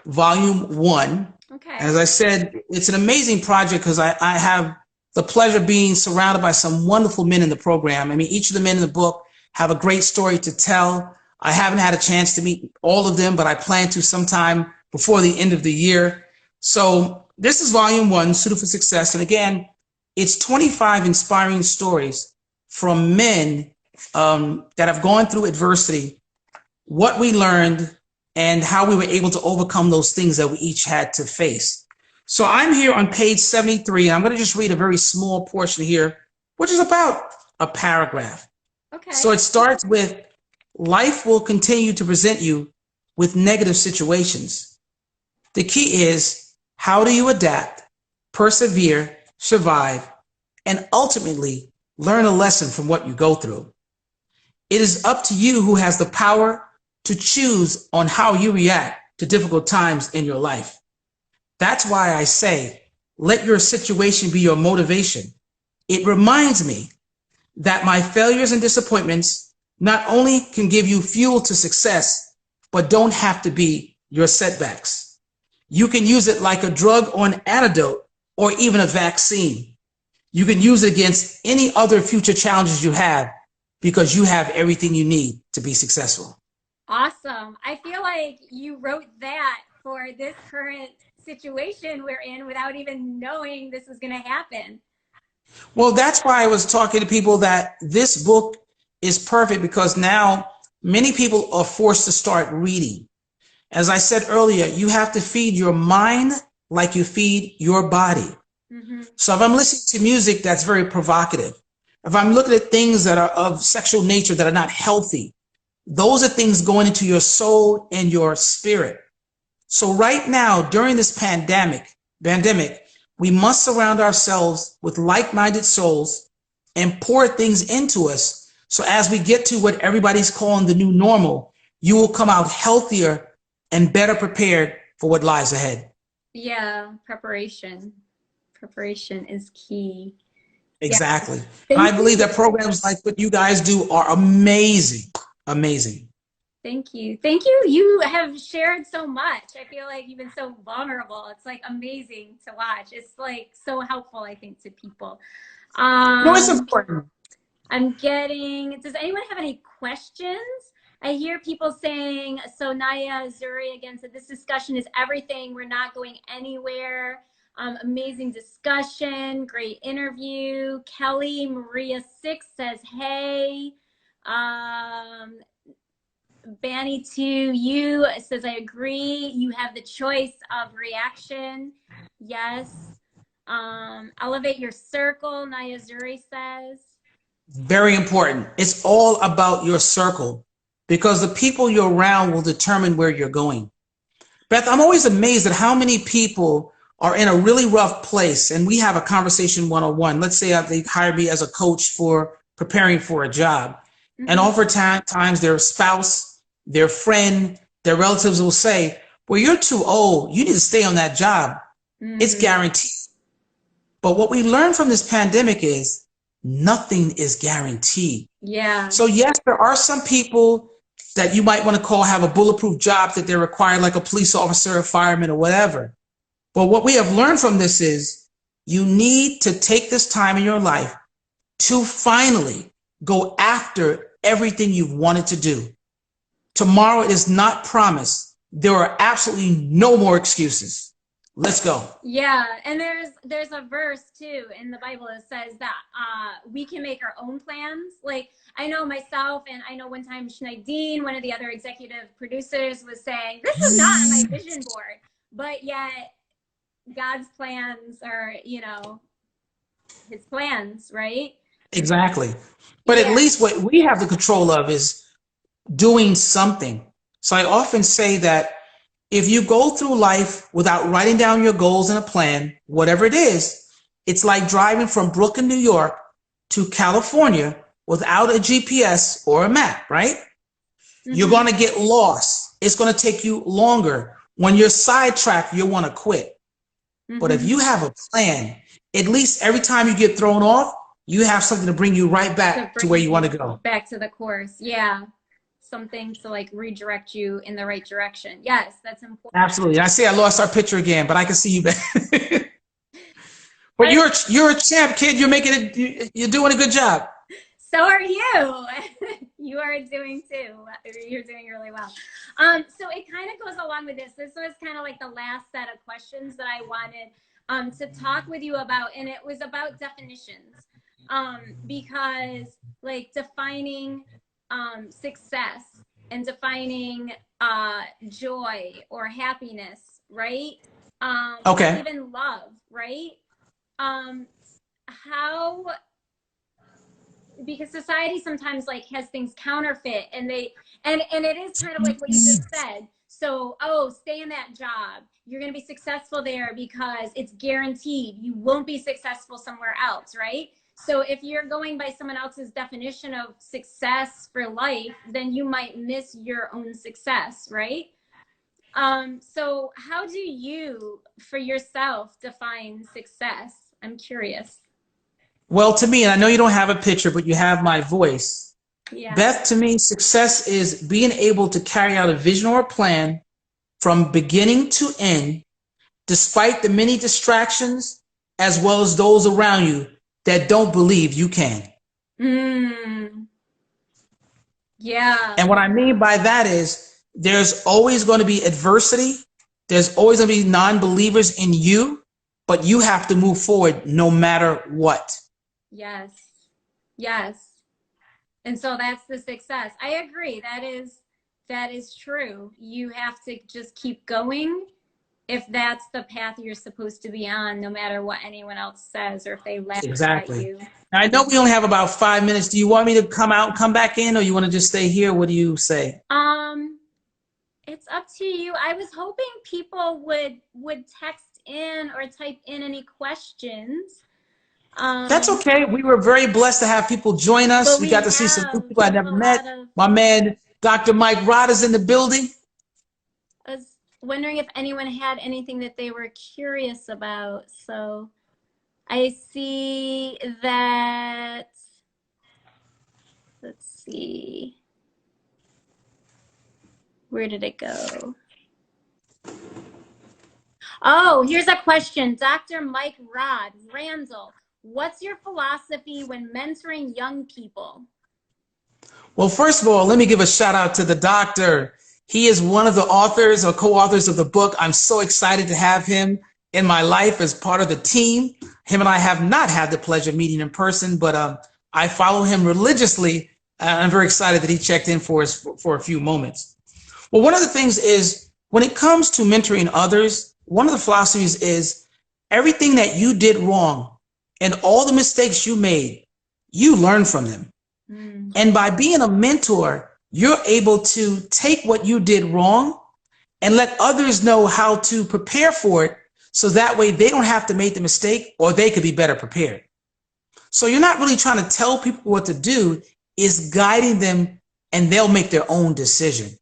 volume one. Okay. As I said, it's an amazing project because I have the pleasure of being surrounded by some wonderful men in the program. I mean, each of the men in the book have a great story to tell. I haven't had a chance to meet all of them, but I plan to sometime before the end of the year. So this is volume one, Suited for Success. And again, it's 25 inspiring stories from men that have gone through adversity, what we learned, and how we were able to overcome those things that we each had to face. So I'm here on page 73, and I'm going to just read a very small portion here, which is about a paragraph. Okay. So it starts with, life will continue to present you with negative situations. The key is, how do you adapt, persevere, survive, and ultimately learn a lesson from what you go through? It is up to you who has the power to choose on how you react to difficult times in your life. That's why I say, let your situation be your motivation. It reminds me that my failures and disappointments not only can give you fuel to success, but don't have to be your setbacks. You can use it like a drug or an antidote or even a vaccine. You can use it against any other future challenges you have because you have everything you need to be successful. Awesome. I feel like you wrote that for this current situation we're in without even knowing this was going to happen. Well, that's why I was talking to people that this book is perfect, because now many people are forced to start reading. As I said earlier, you have to feed your mind like you feed your body. Mm-hmm. So if I'm listening to music that's very provocative, if I'm looking at things that are of sexual nature that are not healthy, those are things going into your soul and your spirit. So right now, during this pandemic, we must surround ourselves with like-minded souls and pour things into us. So as we get to what everybody's calling the new normal, you will come out healthier and better prepared for what lies ahead. Yeah, preparation. Preparation is key. Exactly. Yeah. I believe that programs like what you guys do are amazing. Amazing. Thank you. Thank you. You have shared so much. I feel like you've been so vulnerable. It's like amazing to watch. It's like so helpful, I think, to people. No, it's important. Does anyone have any questions? I hear people saying, so Naya Zuri again said, this discussion is everything. We're not going anywhere. Amazing discussion. Great interview. Kelly Maria 6 says, hey. Banny to you says, I agree. You have the choice of reaction. Yes. Elevate your circle, Naya Zuri says. Very important. It's all about your circle, because the people you're around will determine where you're going. Beth, I'm always amazed at how many people are in a really rough place and we have a conversation one-on-one. Let's say they hired me as a coach for preparing for a job. Mm-hmm. And oftentimes their spouse, their friend, their relatives will say, well, you're too old. You need to stay on that job. Mm-hmm. It's guaranteed. But what we learned from this pandemic is nothing is guaranteed. Yeah. So yes, there are some people that you might want to call have a bulletproof job that they're required, like a police officer, a fireman, or whatever. But what we have learned from this is you need to take this time in your life to finally go after everything you've wanted to do. Tomorrow is not promised. There are absolutely no more excuses. Let's go. Yeah, and there's a verse too in the Bible that says that we can make our own plans. Like, I know myself, and I know one time Schneidine, one of the other executive producers, was saying, this is not on my vision board, but yet God's plans are, his plans, right? Exactly. But yeah, at least what we have the control of is doing something. So I often say that if you go through life without writing down your goals and a plan, whatever it is, it's like driving from Brooklyn, New York to California without a GPS or a map, right? Mm-hmm. You're going to get lost. It's going to take you longer. When you're sidetracked, you'll want to quit. Mm-hmm. But if you have a plan, at least every time you get thrown off, you have something to bring you right back to where you want to go. Back to the course. Yeah. Something to like redirect you in the right direction. Yes, that's important. Absolutely. I see I lost our picture again, but I can see you back. But you're a champ, kid. You're making it. You're doing a good job. So are you. You are doing too. You're doing really well. So it kind of goes along with this. This was kind of like the last set of questions that I wanted to talk with you about, and it was about definitions. Because like defining success and defining joy or happiness, right? Okay. Or even love, right? How, because society sometimes like has things counterfeit, and it is kind of like what you just said. So, stay in that job. You're going to be successful there because it's guaranteed. You won't be successful somewhere else, right? So if you're going by someone else's definition of success for life, then you might miss your own success, right? So how do you, for yourself, define success? I'm curious. Well, to me, and I know you don't have a picture, but you have my voice. Yeah. Beth, to me, success is being able to carry out a vision or a plan from beginning to end, despite the many distractions, as well as those around you that don't believe you can. Yeah. And what I mean by that is there's always going to be adversity. There's always going to be non-believers in you, but you have to move forward no matter what. Yes. Yes. And so that's the success. I agree. That is true. You have to just keep going if that's the path you're supposed to be on, no matter what anyone else says or if they laugh at you. Now, I know we only have about 5 minutes. Do you want me to come out and come back in, or you want to just stay here? What do you say? It's up to you. I was hoping people would text in or type in any questions. That's okay. We were very blessed to have people join us. We got to see some new people I never met. My man, Dr. Mike Rod, is in the building. I was wondering if anyone had anything that they were curious about. So I see that, let's see. Where did it go? Oh, here's a question. Dr. Mike Rod, Randall, what's your philosophy when mentoring young people? Well, first of all, let me give a shout out to the doctor. He is one of the authors or co-authors of the book. I'm so excited to have him in my life as part of the team. Him and I have not had the pleasure of meeting in person, but I follow him religiously. I'm very excited that he checked in for us for a few moments. Well, one of the things is when it comes to mentoring others, one of the philosophies is everything that you did wrong and all the mistakes you made, you learn from them. And by being a mentor, you're able to take what you did wrong and let others know how to prepare for it, so that way they don't have to make the mistake, or they could be better prepared. So you're not really trying to tell people what to do, it's guiding them, and they'll make their own decision.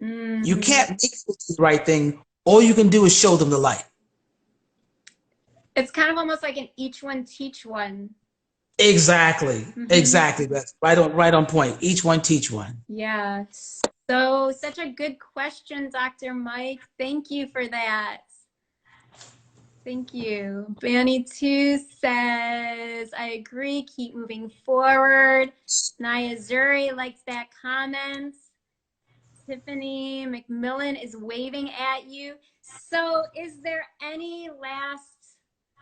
You can't make them do the right thing. All you can do is show them the light. It's kind of almost like an each one teach one. Exactly. Exactly. That's right on point. Each one teach one. Yeah. So such a good question, Dr. Mike. Thank you for that. Thank you. Banny 2 says, I agree. Keep moving forward. Naya Zuri likes that comment. Tiffany McMillan is waving at you. So is there any last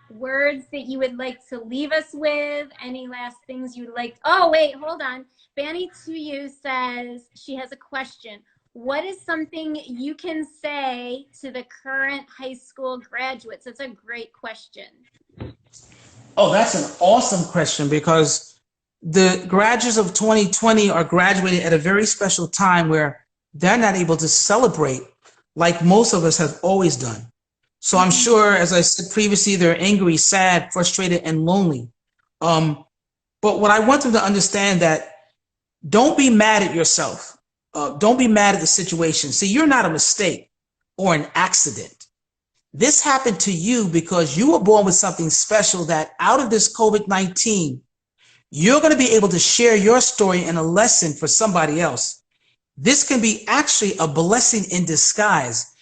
words that you would like to leave us with? Any last things you'd like? Oh, wait, hold on. Banny to you says she has a question. What is something you can say to the current high school graduates? That's a great question. Oh, that's an awesome question, because the graduates of 2020 are graduating at a very special time where they're not able to celebrate like most of us have always done. So I'm sure, as I said previously, they're angry, sad, frustrated, and lonely. But what I want them to understand that don't be mad at yourself. Don't be mad at the situation. See, you're not a mistake or an accident. This happened to you because you were born with something special that out of this COVID-19, you're going to be able to share your story and a lesson for somebody else. This can be actually a blessing in disguise.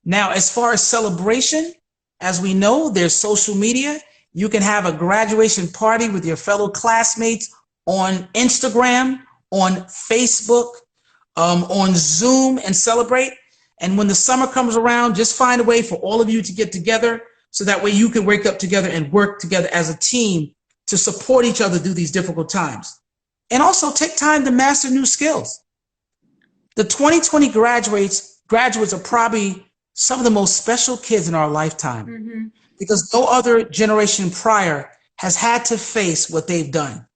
Now, as far as celebration, as we know, there's social media. You can have a graduation party with your fellow classmates on Instagram, on Facebook, on Zoom and celebrate. And when the summer comes around, just find a way for all of you to get together so that way you can wake up together and work together as a team to support each other through these difficult times. And also take time to master new skills. The 2020 graduates are probably some of the most special kids in our lifetime because no other generation prior has had to face what they've done.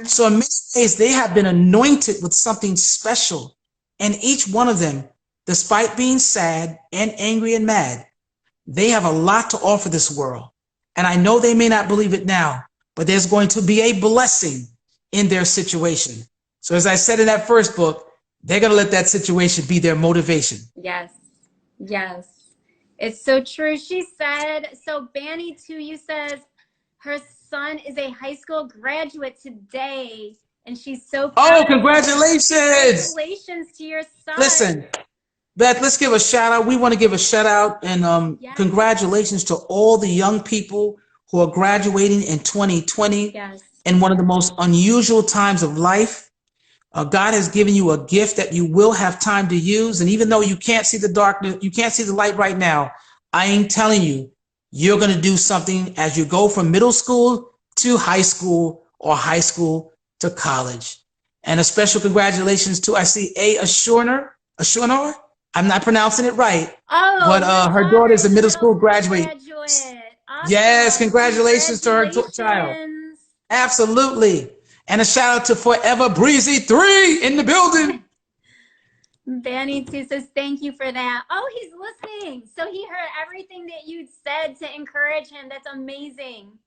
So in many ways, they have been anointed with something special. And each one of them, despite being sad and angry and mad, they have a lot to offer this world. And I know they may not believe it now, but there's going to be a blessing in their situation. So as I said in that first book, they're going to let that situation be their motivation. Yes. Yes. It's so true. She said, so Banny too, you says her son is a high school graduate today, and she's so proud. Oh, congratulations. Congratulations to your son. Listen, Beth, let's give a shout out. We want to give a shout out and yes. Congratulations to all the young people who are graduating in 2020 yes. in one of the most unusual times of life. God has given you a gift that you will have time to use. And even though you can't see the darkness, you can't see the light right now, I ain't telling you, you're going to do something as you go from middle school to high school or high school to college. And a special congratulations to, I see Ashurnor. I'm not pronouncing it right, but her daughter is a middle school graduate. Awesome. Yes, congratulations to her child. Absolutely. And a shout out to Forever Breezy 3 in the building. Banny too says thank you for that. Oh, he's listening. So he heard everything that you said to encourage him. That's amazing.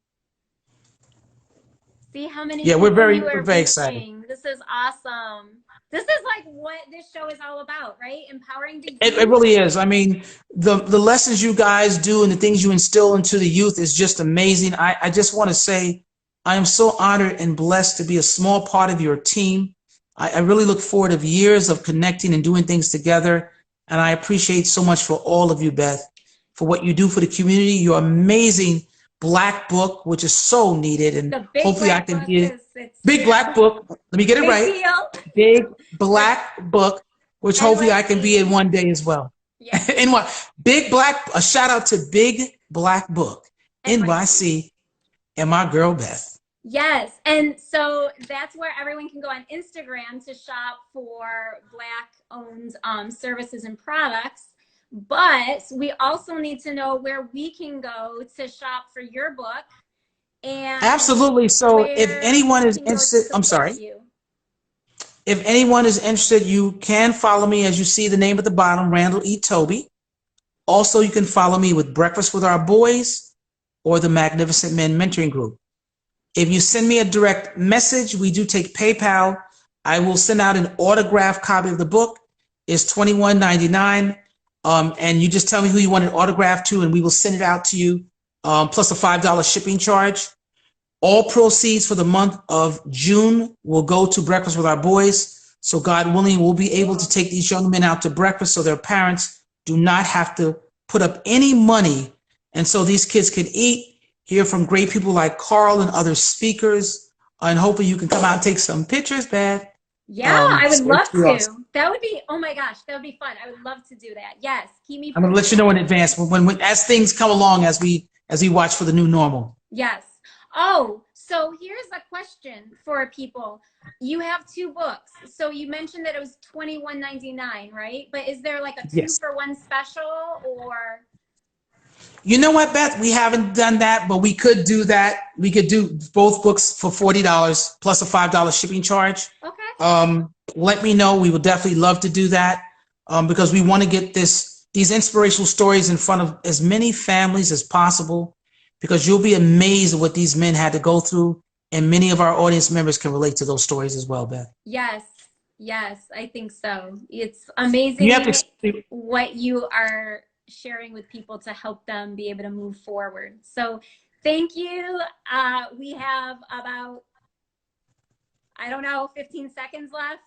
See how many we're very excited. This is awesome. This is like what this show is all about, right? Empowering the youth. It really is. I mean, the lessons you guys do and the things you instill into the youth is just amazing. I just want to say I am so honored and blessed to be a small part of your team. I really look forward to years of connecting and doing things together. And I appreciate so much for all of you, Beth, for what you do for the community. Your amazing Black book, which is so needed. And hopefully I can be Big Black book. Let me get it right. Big Black book, which hopefully I can be in one day as well. Yes. In what? Big Black, a shout out to Big Black Book, NYC, and my girl Beth. Yes, and so that's where everyone can go on Instagram to shop for Black-owned services and products. But we also need to know where we can go to shop for your book. And absolutely. So if anyone is interested, I'm sorry. If anyone is interested, you can follow me as you see the name at the bottom, Randall E. Toby. Also, you can follow me with Breakfast with Our Boys or the Magnificent Men Mentoring Group. If you send me a direct message, we do take PayPal. I will send out an autographed copy of the book. It's $21.99. And you just tell me who you want it autographed to, and we will send it out to you, plus a $5 shipping charge. All proceeds for the month of June will go to Breakfast with Our Boys. So God willing, we'll be able to take these young men out to breakfast so their parents do not have to put up any money. And so these kids can eat, hear from great people like Carl and other speakers. And hopefully you can come out and take some pictures, Beth. Yeah, I would love to. Awesome. That would be, oh my gosh, that would be fun. I would love to do that. Yes, keep me. I'm going to let you know in advance when as things come along as we watch for the new normal. Yes. Oh, so here's a question for people. You have 2 books. So you mentioned that it was $21.99, right? But is there like a 2-for-1 special or? You know what, Beth? We haven't done that, but we could do that. We could do both books for $40 plus a $5 shipping charge. Okay. Let me know. We would definitely love to do that because we want to get these inspirational stories in front of as many families as possible, because you'll be amazed at what these men had to go through, and many of our audience members can relate to those stories as well, Beth. Yes. Yes, I think so. It's amazing what you are sharing with people to help them be able to move forward. So thank you. We have about I don't know, 15 seconds left.